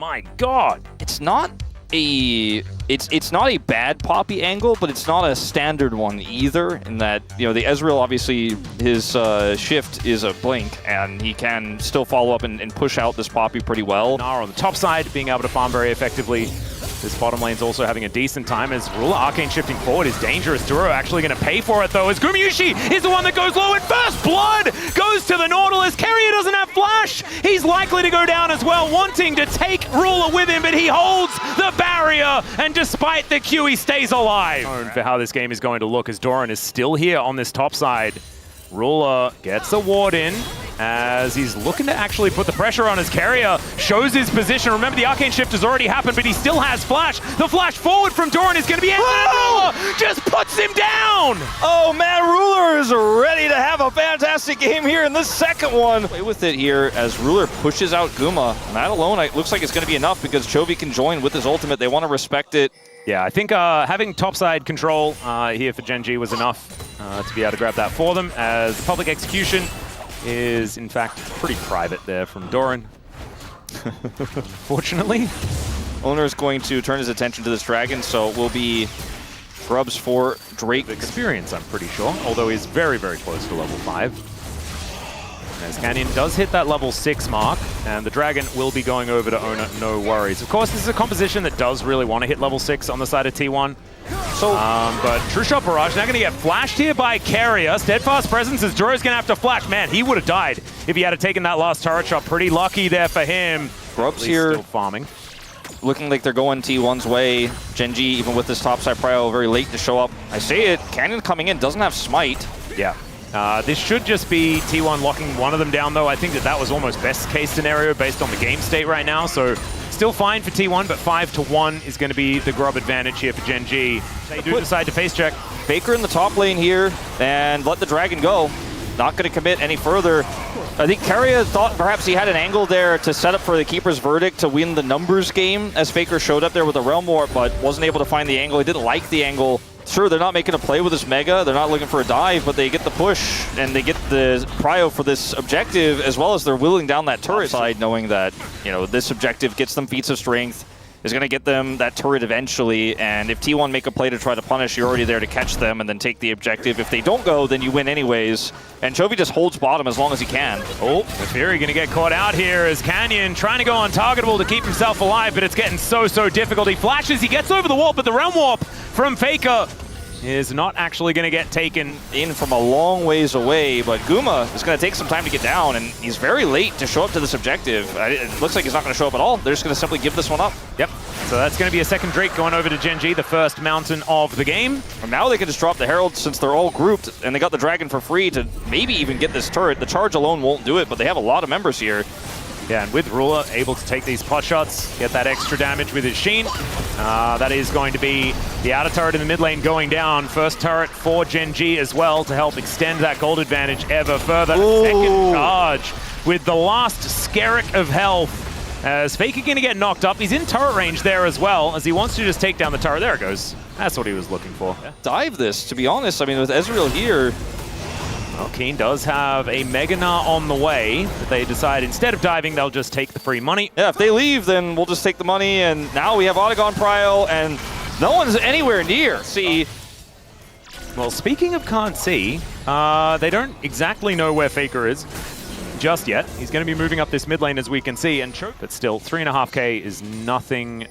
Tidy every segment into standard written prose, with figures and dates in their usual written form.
my god. It's not a bad Poppy angle, but it's not a standard one either. In that, you know, the Ezreal, obviously his shift is a blink, and he can still follow up and push out this Poppy pretty well. Nara on the top side, being able to farm very effectively. This bottom lane's also having a decent time as Ruler Arcane shifting forward is dangerous. Duro actually going to pay for it though, as Gumayusi is the one that goes low, and first blood goes to the Nautilus. Keria doesn't have flash. He's likely to go down as well, wanting to take Ruler with him, but he holds the barrier, and despite the Q, he stays alive. For how this game is going to look, as Doran is still here on this top side. Ruler gets a ward in as he's looking to actually put the pressure on as Keria shows his position. Remember, the Arcane Shift has already happened, but he still has flash. The flash forward from Doran is going to be ended, and Ruler just puts him down! Oh man, Ruler is ready to have a fantastic game here in this second one. Play with it here as Ruler pushes out Guma. And that alone, it looks like it's going to be enough because Chovy can join with his ultimate. They want to respect it. Yeah, I think having topside control here for Gen.G was enough to be able to grab that for them, as the public execution is, in fact, pretty private there from Doran. Fortunately. Owner is going to turn his attention to this dragon, so it will be grubs for Drake. Experience, I'm pretty sure, although he's very, very close to level 5. As Canyon does hit that level 6 mark, and the dragon will be going over to Owner, no worries. Of course, this is a composition that does really want to hit level 6 on the side of T1. So, but True Shot Barrage now going to get flashed here by Keria. Steadfast Presence as Duro's going to have to flash. Man, he would have died if he had taken that last turret shot. Pretty lucky there for him. Grubs here still farming. Looking like they're going T1's way. Gen.G, even with this topside prio, very late to show up. I say it, Canyon coming in, doesn't have smite. Yeah. This should just be T1 locking one of them down, though. I think that was almost best case scenario based on the game state right now. So still fine for T1, but 5-1 is going to be the grub advantage here for Gen.G. They do decide to face check. Faker in the top lane here and let the dragon go. Not going to commit any further. I think Keria thought perhaps he had an angle there to set up for the Keeper's Verdict to win the numbers game as Faker showed up there with a Realm Warp, but wasn't able to find the angle. He didn't like the angle. Sure, they're not making a play with this Mega. They're not looking for a dive, but they get the push and they get the prio for this objective, as well as they're wheeling down that turret side, knowing that, you know, this objective gets them feats of strength, is going to get them that turret eventually, and if T1 make a play to try to punish, you're already there to catch them and then take the objective. If they don't go, then you win anyways, and Chovy just holds bottom as long as he can. Oh, the Fury going to get caught out here as Canyon trying to go untargetable to keep himself alive, but it's getting so difficult. He flashes, he gets over the wall, but the Realm Warp from Faker is not actually going to get taken in from a long ways away, but Guma is going to take some time to get down, and he's very late to show up to this objective. It looks like he's not going to show up at all. They're just going to simply give this one up. Yep. So that's going to be a second Drake going over to Gen.G, the first mountain of the game. And now they can just drop the Herald since they're all grouped, and they got the Dragon for free to maybe even get this turret. The charge alone won't do it, but they have a lot of members here. Yeah, and with Ruler able to take these pot shots, get that extra damage with his Sheen. That is going to be the outer turret in the mid lane going down. First turret for Gen.G as well to help extend that gold advantage ever further. Ooh. Second charge with the last Skerrick of health. As Faker going to get knocked up. He's in turret range there as well, as he wants to just take down the turret. There it goes. That's what he was looking for. Yeah. Dive this, to be honest. I mean, with Ezreal here, well, Keen does have a Mega Gnar on the way, but they decide instead of diving, they'll just take the free money. Yeah, if they leave, then we'll just take the money, and now we have Otagon Prio, and no one's anywhere near. See? Well, speaking of can't see, they don't exactly know where Faker is just yet. He's going to be moving up this mid lane, as we can see, and choke, but still, 3.5k is nothing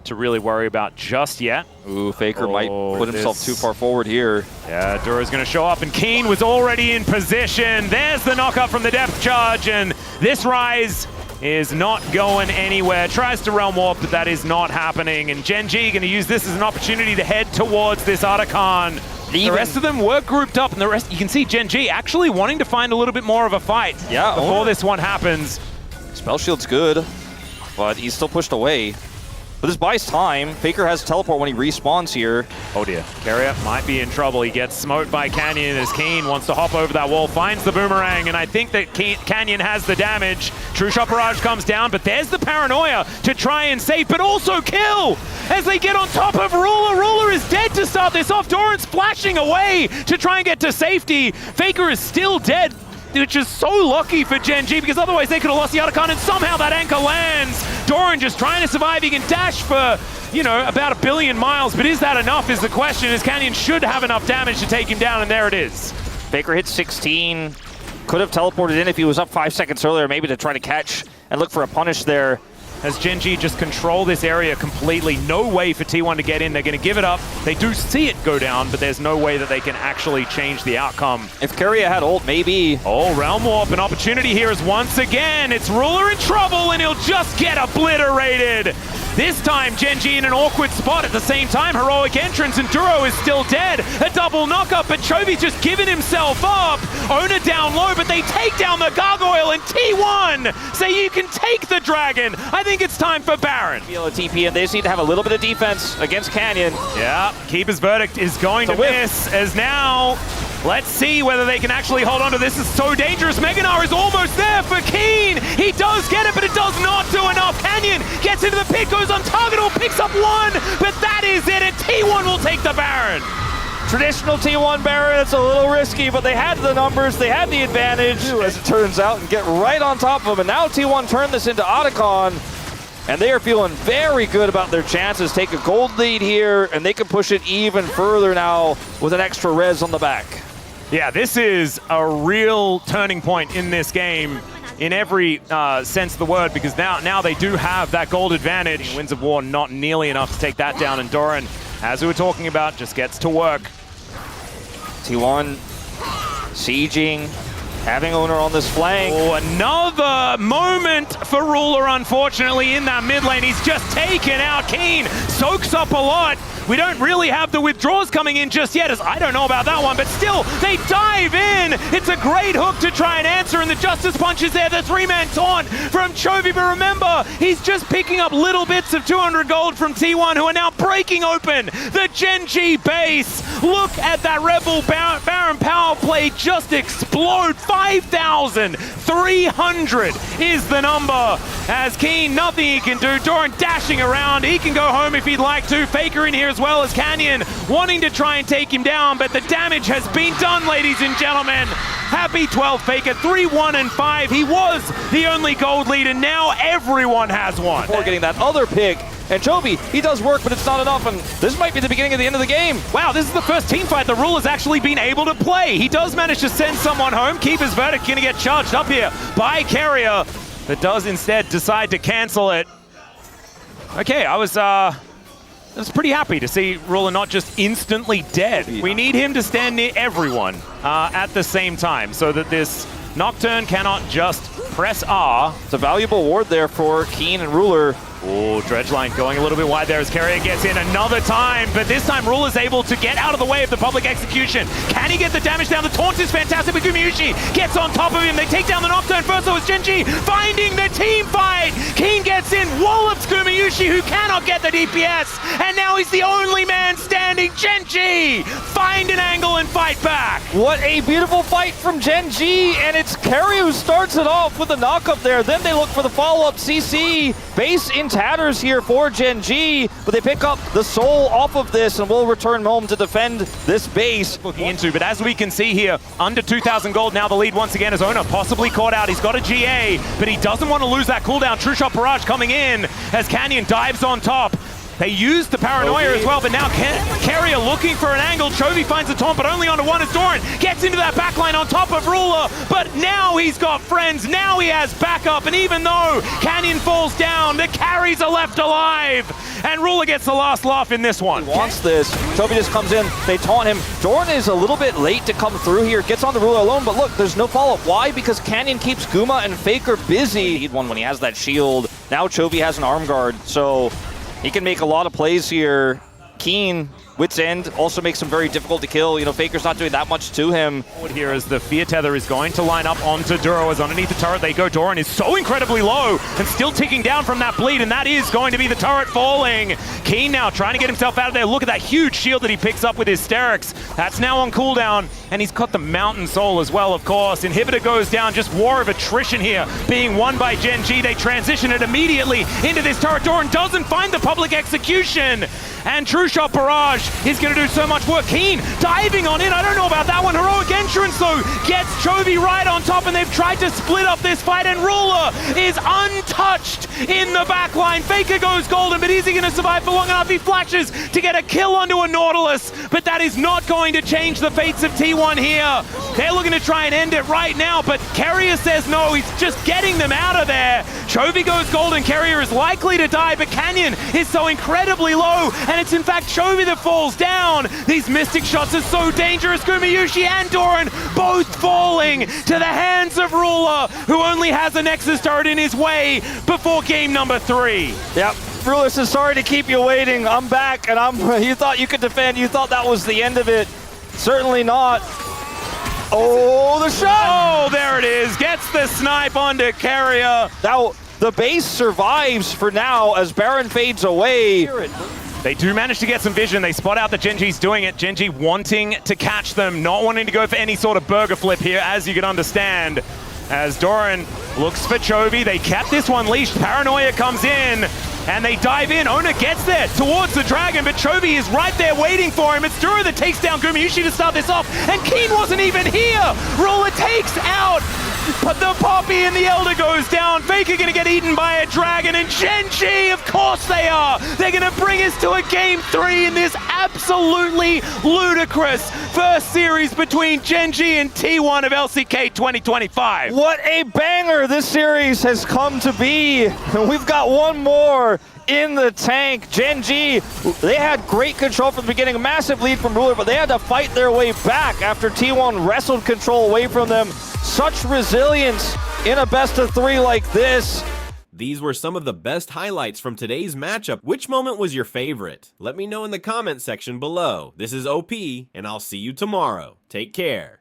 to really worry about just yet. Ooh, Faker might put himself too far forward here. Yeah, Duro's going to show up, and Keen was already in position. There's the knockup from the depth charge, and this Rise is not going anywhere. Tries to Realm Warp, but that is not happening. And Gen.G going to use this as an opportunity to head towards this Artican. The rest of them were grouped up, and the rest, you can see Gen.G actually wanting to find a little bit more of a fight before this one happens. Spell Shield's good, but he's still pushed away. But this buys time. Faker has teleport when he respawns here. Oh dear, Keria might be in trouble. He gets smoked by Canyon as Keen wants to hop over that wall, finds the boomerang, and I think that Canyon has the damage. True Shot Barrage comes down, but there's the paranoia to try and save, but also kill as they get on top of Ruler. Ruler is dead to start this off. Doran's flashing away to try and get to safety. Faker is still dead. which is so lucky for Gen.G because otherwise they could have lost the Otacon, and somehow that anchor lands. Doran just trying to survive. He can dash for, you know, about 1 billion miles, but is that enough is the question, as Canyon should have enough damage to take him down, and there it is. Faker hit 16. Could have teleported in if he was up 5 seconds earlier, maybe to try to catch and look for a punish there. As Gen.G just control this area completely. No way for T1 to get in. They're going to give it up. They do see it go down, but there's no way that they can actually change the outcome. If Keria had ult, maybe. Oh, Realm Warp, an opportunity here is once again. It's Ruler in trouble, and he'll just get obliterated. This time, Gen.G in an awkward spot. At the same time, heroic entrance, and Duro is still dead. A double knockup, but Chovy's just giving himself up. Owner down low, but they take down the Gargoyle, and T1 say you can take the Dragon. I think it's time for Baron. Feel a TP, and they just need to have a little bit of defense against Canyon. Yeah, Keeper's Verdict is going to miss, as now, let's see whether they can actually hold on to this. It's so dangerous. Meganar is almost there for Keen. He does get it, but it does not do enough. Canyon gets into the pit, goes untargetable, picks up one, but that is it, and T1 will take the Baron. Traditional T1 Baron, it's a little risky, but they had the numbers, they had the advantage, as it turns out, and get right on top of them. And now T1 turn this into Otacon, and they are feeling very good about their chances. Take a gold lead here, and they can push it even further now with an extra res on the back. Yeah, this is a real turning point in this game in every sense of the word, because now they do have that gold advantage. Winds of War not nearly enough to take that down, and Doran, as we were talking about, just gets to work. T1 sieging, having owner on this flank. Oh, another moment for Ruler, unfortunately, in that mid lane. He's just taken out Keen, soaks up a lot. We don't really have the withdraws coming in just yet, as I don't know about that one, but still, they dive in. It's a great hook to try and answer, and the Justice Punch is there, the 3-man taunt from Chovy, but remember, he's just picking up little bits of 200 gold from T1, who are now breaking open the Gen.G base. Look at that Rebel Baron power play just explode. 5,300 is the number, as Keen, nothing he can do. Doran dashing around, he can go home if he'd like to. Faker in here as well as Canyon, wanting to try and take him down, but the damage has been done, ladies and gentlemen. Happy 12 Faker, 3-1-5. He was the only gold lead, and now everyone has one. Before getting that other pick, and Chovy, he does work, but it's not enough, and this might be the beginning of the end of the game. Wow, this is the first team fight the Ruler's actually been able to play. He does manage to send someone home. Keeper's Verdict gonna get charged up here by Keria, but does instead decide to cancel it. Okay, I was pretty happy to see Ruler not just instantly dead. We need him to stand near everyone at the same time so that this Nocturne cannot just press R. It's a valuable ward there for Keen and Ruler. Oh, Dredgeline going a little bit wide there as Keria gets in another time, but this time Ruler's able to get out of the way of the public execution. Can he get the damage down? The taunt is fantastic, but Gumayusi gets on top of him. They take down the Nocturne first, so it's Gen.G finding the team fight. Keen gets in, wallops Gumayusi, who cannot get the DPS, and now he's the only man standing. Gen.G find an angle and fight back. What a beautiful fight from Gen.G, and it's Keria who starts it off with a knock-up there. Then they look for the follow-up CC. Base in tatters here for Gen.G, but they pick up the soul off of this and will return home to defend this base. Looking into, but as we can see here, under 2,000 gold, now the lead once again is Owner, possibly caught out. He's got a GA, but he doesn't want to lose that cooldown. True Shot Barrage coming in as Canyon dives on top. They used the Paranoia as well, but now Keria looking for an angle. Chovy finds the taunt, but only onto one as Doran gets into that backline on top of Ruler. But now he's got friends, now he has backup, and even though Canyon falls down, the carries are left alive. And Ruler gets the last laugh in this one. He wants this. Chovy just comes in, they taunt him. Doran is a little bit late to come through here, gets on the Ruler alone, but look, there's no follow-up. Why? Because Canyon keeps Guma and Faker busy. He'd won when he has that shield. Now Chovy has an arm guard, so he can make a lot of plays here. Keen, Wit's End, also makes him very difficult to kill. You know, Faker's not doing that much to him. Here as the Fear Tether is going to line up onto Duro, as underneath the turret they go. Doran is so incredibly low and still ticking down from that bleed, and that is going to be the turret falling. Keen now trying to get himself out of there. Look at that huge shield that he picks up with Hysterics. That's now on cooldown, and he's got the Mountain Soul as well, of course. Inhibitor goes down, just war of attrition here being won by Gen.G. They transition it immediately into this turret. Doran doesn't find the public execution. and True Shot Barrage is going to do so much work. Keen diving on in. I don't know about that one. Heroic Entrance, though, gets Chovy right on top, and they've tried to split up this fight, and Ruler is untouched in the backline. Faker goes golden, but is he going to survive for long enough? He flashes to get a kill onto a Nautilus, but that is not going to change the fates of T1 here. They're looking to try and end it right now, but Carrier says no. He's just getting them out of there. Chovy goes golden. Carrier is likely to die, but Canyon is so incredibly low, and it's in fact Chovy that falls down. These Mystic shots are so dangerous. Gumayusi and Doran both falling to the hands of Ruler, who only has a Nexus turret in his way before game number 3. Yep. Ruler says, sorry to keep you waiting. I'm back, and you thought you could defend. You thought that was the end of it. Certainly not. Oh, the shot! Oh, there it is. Gets the snipe onto Carrier. Now, the base survives for now as Baron fades away. They do manage to get some vision. They spot out that Gen.G's doing it. Gen.G wanting to catch them, not wanting to go for any sort of burger flip here, as you can understand. As Doran looks for Chovy, they kept this one leashed. Paranoia comes in, and they dive in. Ona gets there towards the Dragon, but Chovy is right there waiting for him. It's Dura that takes down Gumayusi to start this off, and Keen wasn't even here. Ruler takes out the Poppy, and the Elder goes down. Faker gonna get eaten by a Dragon, and Gen.G, of course they are. They're gonna bring us to a game 3 in this absolutely ludicrous first series between Gen.G and T1 of LCK 2025. What a banger this series has come to be. And we've got one more in the tank. Gen.G, they had great control from the beginning, a massive lead from Ruler, but they had to fight their way back after T1 wrestled control away from them. Such resilience in a best-of-3 like this. These were some of the best highlights from today's matchup. Which moment was your favorite? Let me know in the comment section below. This is OP, and I'll see you tomorrow. Take care.